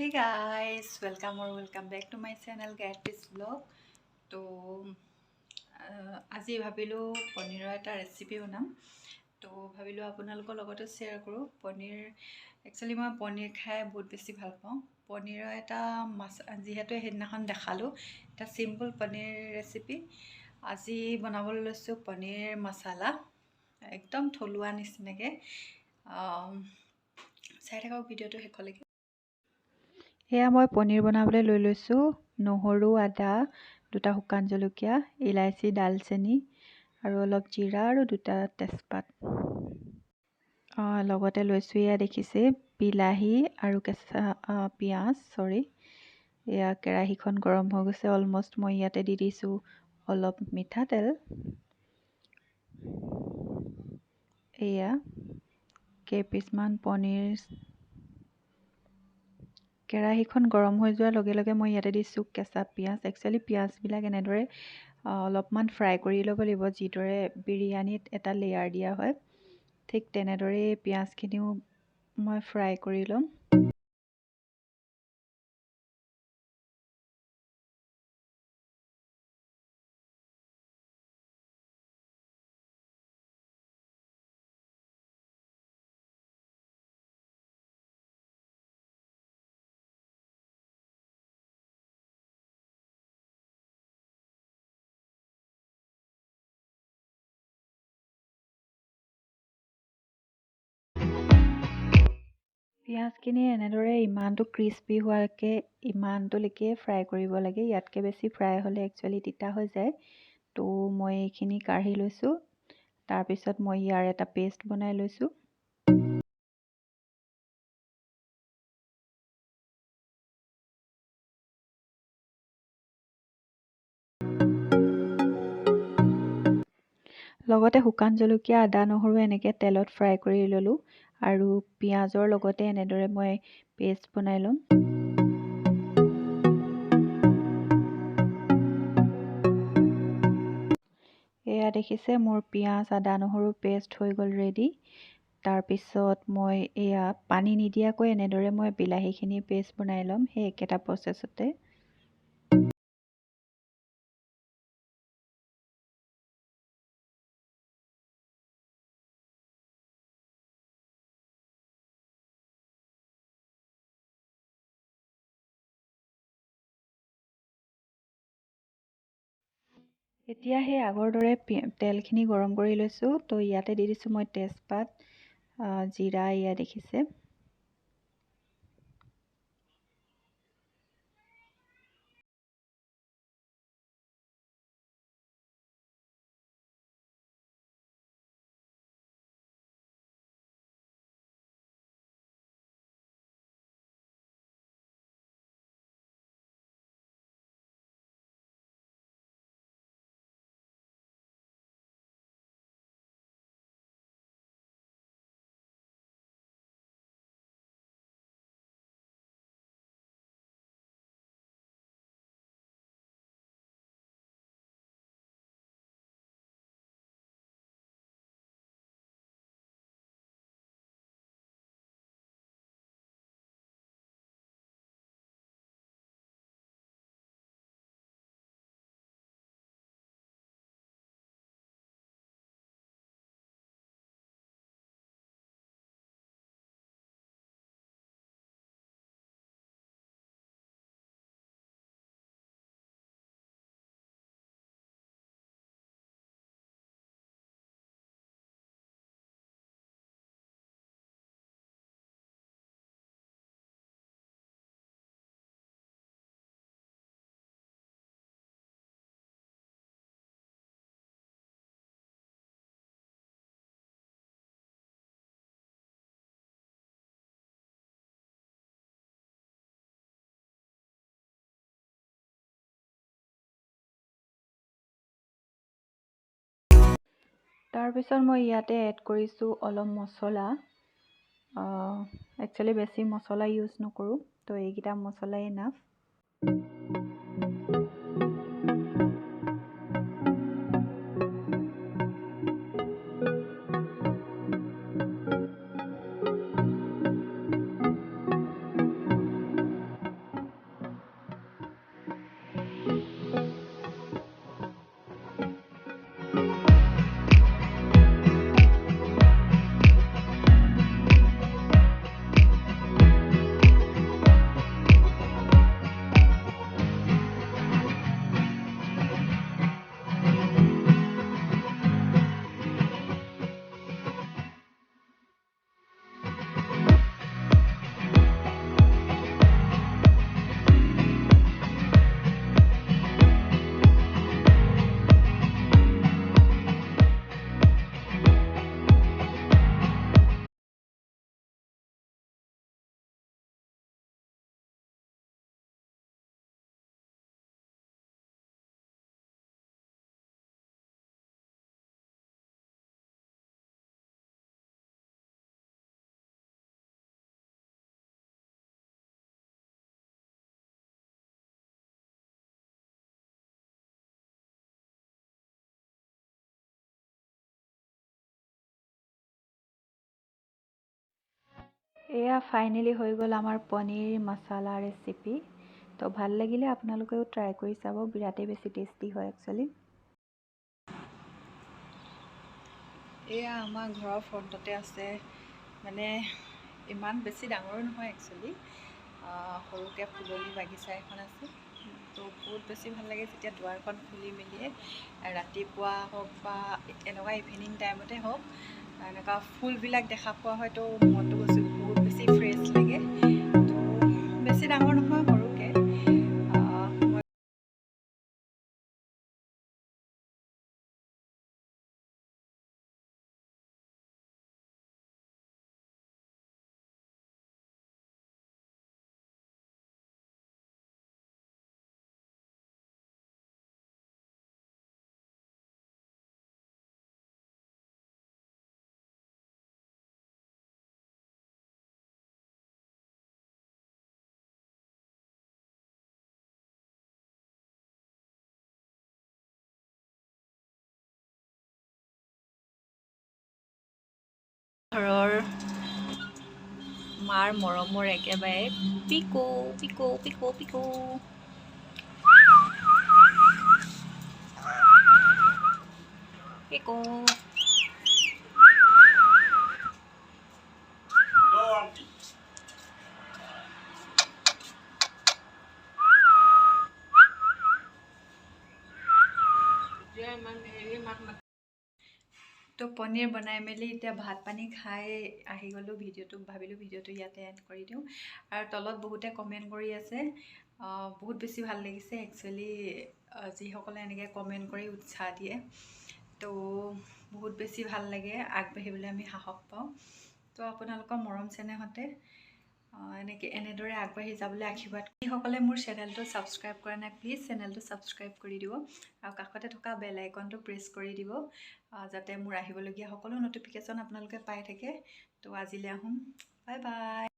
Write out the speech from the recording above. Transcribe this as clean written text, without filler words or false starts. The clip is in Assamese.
Hey guys, welcome back to my channel Gayatri's Vlog. তো আজি ভাবিলোঁ পনীৰৰ এটা ৰেচিপি বনাম। তো ভাবিলোঁ আপোনালোকৰ লগতে শ্বেয়াৰ কৰোঁ। একচুৱেলি মই পনীৰ খাই বহুত বেছি ভাল পাওঁ। পনীৰৰ এটা যিহেতু সেইদিনাখন দেখালোঁ এটা চিম্পল পনীৰ ৰেচিপি। আজি বনাবলৈ লৈছোঁ পনীৰ মছালা, একদম থলুৱা নিচিনাকৈ। চাই থাকক ভিডিঅ'টো শেষলৈকে। এয়া মই পনীৰ বনাবলৈ লৈ লৈছোঁ নহৰু, আদা, দুটা শুকান জলকীয়া, ইলাচি, ডালচেনি আৰু অলপ জিৰা আৰু দুটা তেজপাত। লগতে লৈছোঁ এয়া দেখিছে বিলাহী আৰু কেঁচা পিঁয়াজ। এয়া কেৰাহীখন গৰম হৈ গৈছে অলমষ্ট। মই ইয়াতে দি দিছোঁ অলপ মিঠাতেল। এয়া কেইপিচমান পনীৰ। কেৰাহীখন গৰম হৈ যোৱাৰ লগে লগে মই ইয়াতে দিছোঁ কেঁচা পিঁয়াজ। একচুৱেলি পিঁয়াজবিলাক এনেদৰে অলপমান ফ্ৰাই কৰি ল'ব লাগিব, যিদৰে বিৰিয়ানীত এটা লেয়াৰ দিয়া হয়, ঠিক তেনেদৰেই পিঁয়াজখিনিও মই ফ্ৰাই কৰি ল'ম। পিঁয়াজখিনি এনেদৰে ইমানটো ক্ৰিস্পি ইমানটোলৈকে ফ্ৰাই কৰিব লাগে। ইয়াতকৈ বেছি ফ্ৰাই হ'লে একচুৱেলি তিতা হৈ যায়। তো মই এইখিনি কাঢ়ি লৈছোঁ। তাৰপিছত মই ইয়াৰ এটা পেষ্ট বনাই লৈছোঁ। লগতে শুকান জলকীয়া, আদা, নহৰু এনেকৈ তেলত ফ্ৰাই কৰি ল'লোঁ আৰু পিঁয়াজৰ লগতে এনেদৰে মই পেষ্ট বনাই ল'ম। এয়া দেখিছে মোৰ পিঁয়াজ, আদা, নহৰু পেষ্ট হৈ গ'ল ৰেডি। তাৰপিছত মই এয়া পানী নিদিয়াকৈ এনেদৰে মই বিলাহীখিনি পেষ্ট বনাই ল'ম সেই একেটা প্ৰচেছতে। এতিয়া সেই আগৰ দৰে তেলখিনি গৰম কৰি লৈছোঁ। তো ইয়াতে দি দিছোঁ মই তেজপাত, জিৰা, এয়া দেখিছে। তাৰপিছত মই ইয়াতে এড কৰিছোঁ অলপ মছলা। একচুৱেলি বেছি মছলা ইউজ নকৰোঁ, তো এইকেইটা মছলাই এনাফ। এয়া ফাইনেলি হৈ গ'ল আমাৰ পনীৰ মছলা ৰেচিপি। তো ভাল লাগিলে আপোনালোকেও ট্ৰাই কৰি চাব, বিৰাটেই বেছি টেষ্টি হয় একচুৱেলি। এয়া আমাৰ ঘৰৰ ফ্ৰণ্টতে আছে, মানে ইমান বেছি ডাঙৰো নহয় একচুৱেলি, সৰুকৈ ফুলনি বাগিচা এখন আছে। তো বহুত বেছি ভাল লাগে যেতিয়া দুৱাৰখন খুলি মেলিয়ে ৰাতিপুৱা হওক বা এনেকুৱা ইভিনিং টাইমতে হওক এনেকুৱা ফুলবিলাক দেখা পোৱা হয়, তো মনটো বহুত বেছি ফ্ৰেছ লাগে। তো বেছি ডাঙৰ নহয়, সৰুকৈ মই ঘৰৰ মাৰ মৰমৰ একেবাৰে পিকো পিকো পিকো পিকো পিকো। তো পনীৰ বনাই মেলি এতিয়া ভাত পানী খাই আহি গ'লোঁ। ভাবিলোঁ ভিডিঅ'টো ইয়াতে এড কৰি দিওঁ। আৰু তলত বহুতে কমেণ্ট কৰি আছে, বহুত বেছি ভাল লাগিছে একচুৱেলি, যিসকলে এনেকৈ কমেণ্ট কৰি উৎসাহ দিয়ে। তো বহুত বেছি ভাল লাগে, আগবাঢ়িবলৈ আমি সাহস পাওঁ। তো আপোনালোকৰ মৰম চেনেহতে এনেদৰে আগবাঢ়ি যাবলৈ আশীৰ্বাদ। যিসকলে মোৰ চেনেলটো ছাবস্ক্ৰাইব কৰা নাই, প্লিজ চেনেলটো ছাবস্ক্ৰাইব কৰি দিব আৰু কাষতে থকা বেল আইকনটো প্ৰেছ কৰি দিব, যাতে মোৰ আহিবলগীয়া সকলো ন'টিফিকেশ্যন আপোনালোকে পাই থাকে। তো আজিলৈ আহোঁ, বাই বাই।